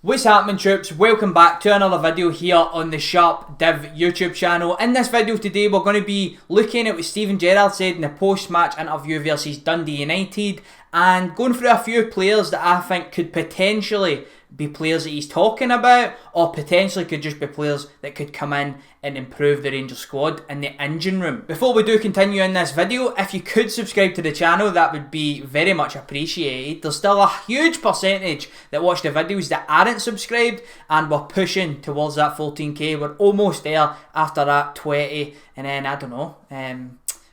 What's happening, troops? Welcome back to another video here on the SharpDiv YouTube channel. In this video today we're going to be looking at what Steven Gerrard said in the post-match interview versus Dundee United and going through a few players that I think could potentially be players that he's talking about, or potentially could just be players that could come in and improve the Rangers squad in the engine room. Before we do continue in this video, if you could subscribe to the channel, that would be very much appreciated. There's still a huge percentage that watch the videos that aren't subscribed, and we're pushing towards that 14k. We're almost there after that 20, and then I don't know,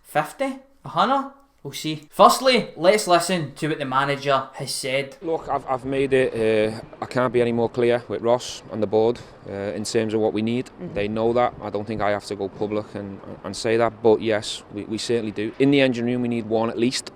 50, 100. We'll see. Firstly, let's listen to what the manager has said. Look, I've made it, I can't be any more clear with Ross and the board in terms of what we need. They know that. I don't think I have to go public and say that, but yes, we certainly do. In the engine room we need one at least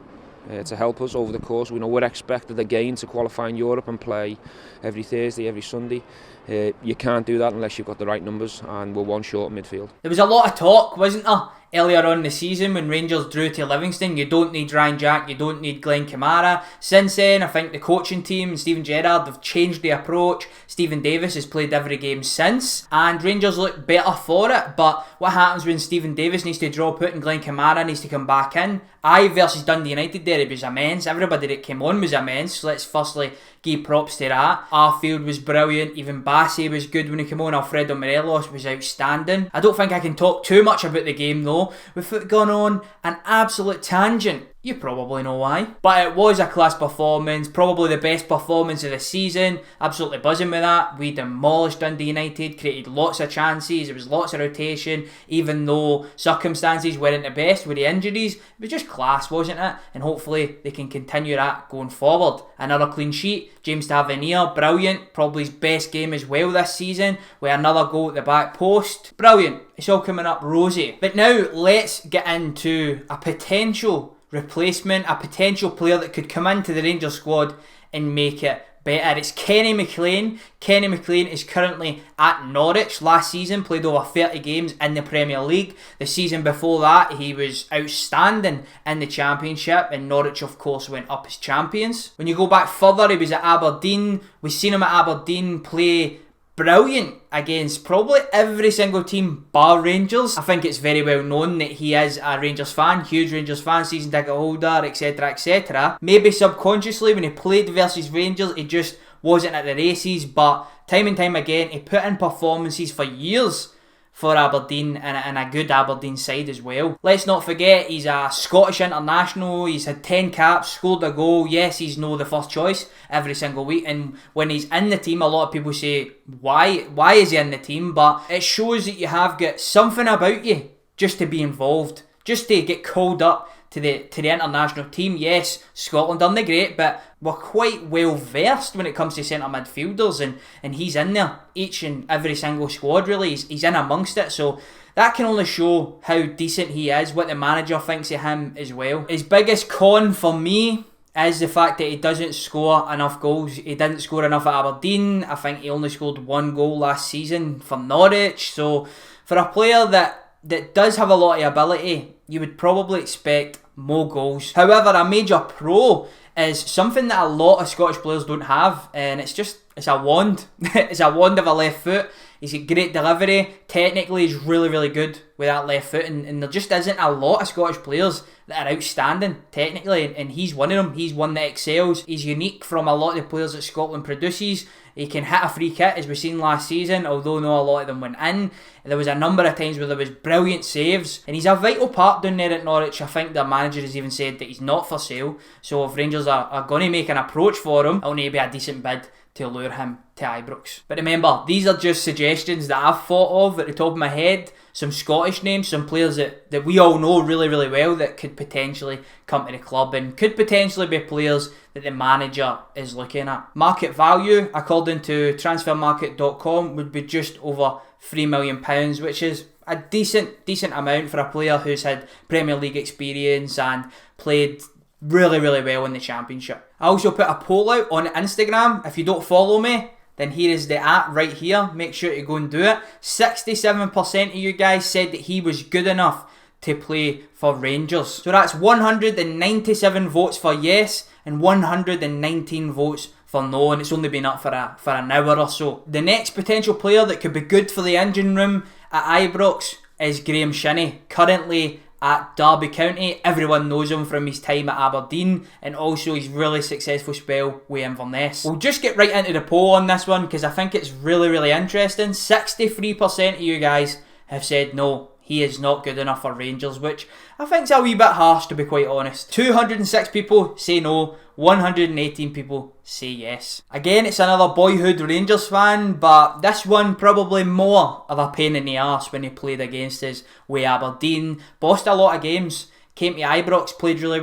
to help us over the course. We know we're expected again to qualify in Europe and play every Thursday, every Sunday. You can't do that unless you've got the right numbers, and we're one short in midfield. There was a lot of talk, wasn't there, earlier on in the season when Rangers drew to Livingston? You don't need Ryan Jack, you don't need Glenn Kamara. Since then, I think the coaching team and Steven Gerrard have changed the approach. Stephen Davis has played every game since, and Rangers look better for it. But what happens when Stephen Davis needs to drop out and Glenn Kamara needs to come back in? Versus Dundee United there, it was immense. Everybody that came on was immense. So let's firstly give props to that. Arfield was brilliant. Even Bassey was good when he came on. Alfredo Morelos was outstanding. I don't think I can talk too much about the game though, without going on an absolute tangent. You probably know why. But it was a class performance, probably the best performance of the season. Absolutely buzzing with that. We demolished Dundee United, created lots of chances, there was lots of rotation, even though circumstances weren't the best with the injuries. It was just class, wasn't it? And hopefully they can continue that going forward. Another clean sheet, James Tavernier, brilliant. Probably his best game as well this season, with another goal at the back post. Brilliant. It's all coming up rosy. But now let's get into a potential replacement, a potential player that could come into the Rangers squad and make it better. It's Kenny McLean. Kenny McLean is currently at Norwich. Last season played over 30 games in the Premier League. The season before that he was outstanding in the Championship, and Norwich of course went up as champions. When you go back further, he was at Aberdeen. We've seen him at Aberdeen play brilliant against probably every single team bar Rangers. I think it's very well known that he is a Rangers fan, huge Rangers fan, season ticket holder, etc, etc. Maybe subconsciously when he played versus Rangers he just wasn't at the races, but time and time again he put in performances for years for Aberdeen, and a good Aberdeen side as well. Let's not forget he's a Scottish international. He's had 10 caps, scored a goal. Yes, he's no the first choice every single week, and when he's in the team a lot of people say why is he in the team, but it shows that you have got something about you just to be involved, just to get called up to the international team. Yes, Scotland aren't great, but we're quite well versed when it comes to centre midfielders, and he's in there each and every single squad really. He's in amongst it, so that can only show how decent he is, what the manager thinks of him as well. His biggest con for me is the fact that he doesn't score enough goals. He didn't score enough at Aberdeen. I think he only scored one goal last season for Norwich. So for a player that does have a lot of ability, you would probably expect more goals. However, a major pro is something that a lot of Scottish players don't have, and it's a wand. It's a wand of a left foot. He's got great delivery. Technically, he's really, really good with that left foot, and there just isn't a lot of Scottish players that are outstanding technically, and he's one of them. He's one that excels. He's unique from a lot of the players that Scotland produces. He can hit a free kick, as we've seen last season, although not a lot of them went in. There was a number of times where there was brilliant saves, and he's a vital part down there at Norwich. I think the manager has even said that he's not for sale, so if Rangers are going to make an approach for him, it'll need to be a decent bid to lure him to Ibrox. But remember, these are just suggestions that I've thought of at the top of my head. Some Scottish names, some players that we all know really, really well that could potentially come to the club and could potentially be players that the manager is looking at. Market value, according to transfermarket.com, would be just over £3 million, which is a decent amount for a player who's had Premier League experience and played really, really well in the Championship. I also put a poll out on Instagram. If you don't follow me, then here is the app right here. Make sure to go and do it. 67% of you guys said that he was good enough to play for Rangers. So that's 197 votes for yes and 119 votes for no, and it's only been up for an hour or so. The next potential player that could be good for the engine room at Ibrox is Graeme Shinnie, currently at Derby County. Everyone knows him from his time at Aberdeen and also his really successful spell with Inverness. We'll just get right into the poll on this one because I think it's really interesting. 63% of you guys have said no, he is not good enough for Rangers, which I think is a wee bit harsh, to be quite honest. 206 people say no, 118 people say yes. Again, it's another boyhood Rangers fan, but this one probably more of a pain in the arse when he played against us with Aberdeen. Bossed a lot of games, came to Ibrox, played really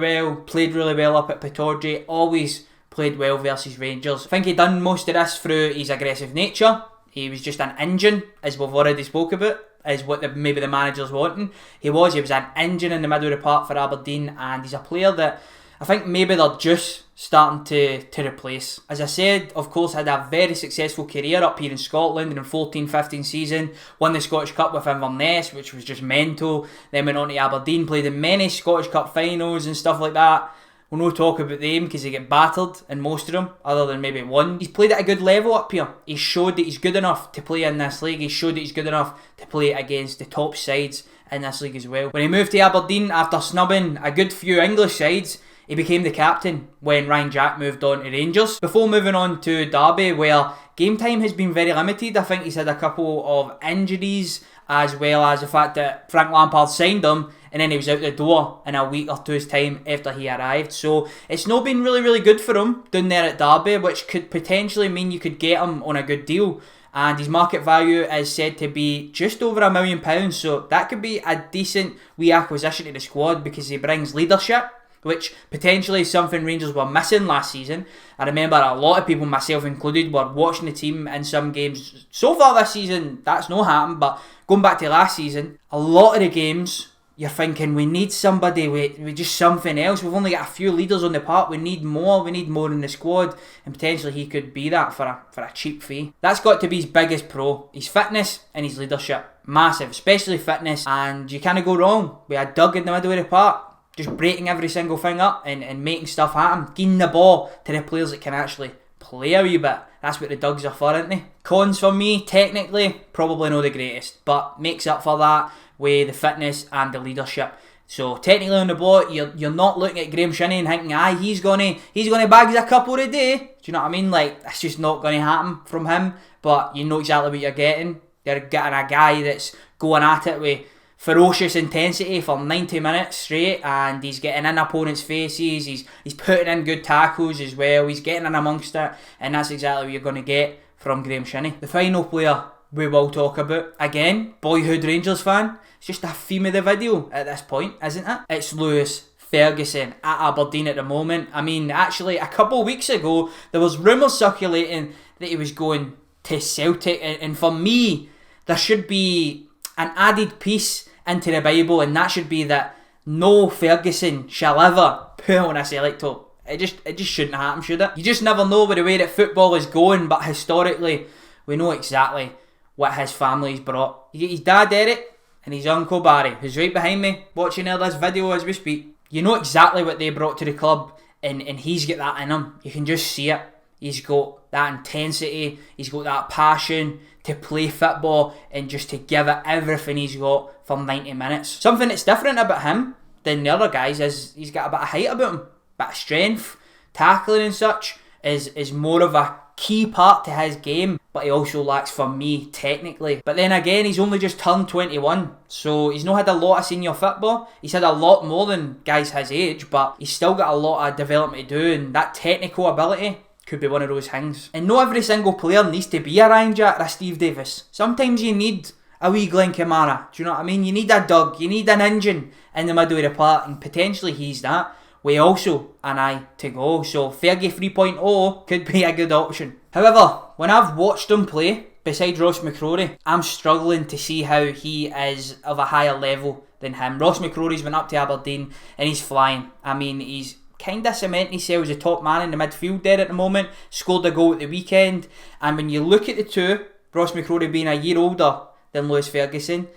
well up at Pittodrie, always played well versus Rangers. I think he done most of this through his aggressive nature. He was just an engine, as we've already spoke about, is what maybe the manager's wanting. He was an engine in the middle of the park for Aberdeen, and he's a player that I think maybe they're just starting to replace. As I said, of course, had a very successful career up here in Scotland in the 14-15 season, won the Scottish Cup with Inverness, which was just mental, then went on to Aberdeen, played in many Scottish Cup finals and stuff like that. We'll no talk about them because they get battered in most of them, other than maybe one. He's played at a good level up here. He showed that he's good enough to play in this league. He showed that he's good enough to play against the top sides in this league as well. When he moved to Aberdeen after snubbing a good few English sides, he became the captain when Ryan Jack moved on to Rangers. Before moving on to Derby, where game time has been very limited. I think he's had a couple of injuries, as well as the fact that Frank Lampard signed him and then he was out the door in a week or two's time after he arrived. So it's not been really good for him down there at Derby, which could potentially mean you could get him on a good deal. And his market value is said to be just over £1 million, so that could be a decent wee acquisition to the squad because he brings leadership, which potentially is something Rangers were missing last season. I remember a lot of people, myself included, were watching the team in some games. So far this season, that's not happened, but going back to last season, a lot of the games, you're thinking, we need somebody with just something else. We've only got a few leaders on the park. We need more in the squad. And potentially he could be that for a cheap fee. That's got to be his biggest pro. His fitness and his leadership. Massive, especially fitness. And you can't go wrong with a Doug in the middle of the park. Just breaking every single thing up and making stuff happen. Giving the ball to the players that can actually play a wee bit. That's what the Dougs are for, aren't they? Cons for me, technically, probably not the greatest. But makes up for that with the fitness and the leadership. So technically on the ball, you're not looking at Graeme Shinnie and thinking, he's gonna bag us a couple a day. Do you know what I mean? Like, that's just not gonna happen from him. But you know exactly what you're getting. You're getting a guy that's going at it with ferocious intensity for 90 minutes straight, and he's getting in opponents' faces, he's putting in good tackles as well, he's getting in amongst it, and that's exactly what you're going to get from Graeme Shinnie. The final player we will talk about, again, boyhood Rangers fan, it's just a theme of the video at this point, isn't it? It's Lewis Ferguson at Aberdeen at the moment. I mean, actually, a couple of weeks ago, there was rumours circulating that he was going to Celtic, and for me, there should be an added piece into the Bible, and that should be that no Ferguson shall ever put on a Celtic top. It just shouldn't happen, should it? You just never know with the way that football is going, but historically, we know exactly what his family's brought. You get his dad Eric and his uncle Barry, who's right behind me, watching this video as we speak. You know exactly what they brought to the club, and he's got that in him. You can just see it. He's got that intensity, he's got that passion to play football and just to give it everything he's got for 90 minutes. Something that's different about him than the other guys is he's got a bit of height about him, a bit of strength, tackling and such is more of a key part to his game, but he also lacks for me technically. But then again, he's only just turned 21, so he's not had a lot of senior football. He's had a lot more than guys his age, but he's still got a lot of development to do, and that technical ability could be one of those things. And not every single player needs to be a Ryan Jack or a Steve Davis. Sometimes you need a wee Glenn Kamara. Do you know what I mean? You need a Doug. You need an engine in the middle of the park, and potentially he's that. We also an eye to go. So Fergie 3.0 could be a good option. However, when I've watched him play, besides Ross McCrory, I'm struggling to see how he is of a higher level than him. Ross McCrory's went up to Aberdeen and he's flying. I mean, he's kind of cementing himself as a top man in the midfield there at the moment. Scored a goal at the weekend. And when you look at the two, Ross McCrory being a year older than Lewis Ferguson,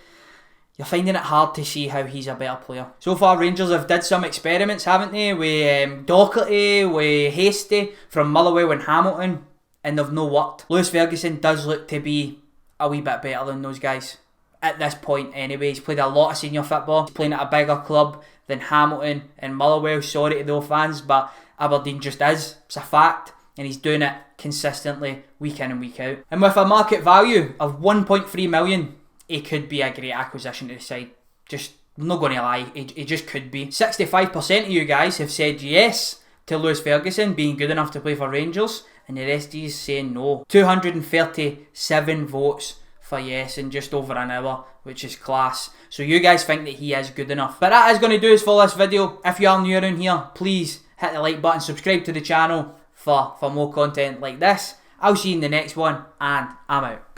you're finding it hard to see how he's a better player. So far, Rangers have did some experiments, haven't they? With Doherty, with Hasty from Motherwell and Hamilton, and they've no worked. Lewis Ferguson does look to be a wee bit better than those guys. At this point anyway, he's played a lot of senior football. He's playing at a bigger club than Hamilton and Motherwell. Sorry to those fans, but Aberdeen just is. It's a fact. And he's doing it consistently week in and week out. And with a market value of 1.3 million, he could be a great acquisition to the side. Just, I'm not going to lie, he just could be. 65% of you guys have said yes to Lewis Ferguson being good enough to play for Rangers, and the rest of you saying no. 237 votes for yes in just over an hour, which is class. So you guys think that he is good enough. But that is going to do us for this video. If you are new around here, please hit the like button, subscribe to the channel for more content like this. I'll see you in the next one, and I'm out.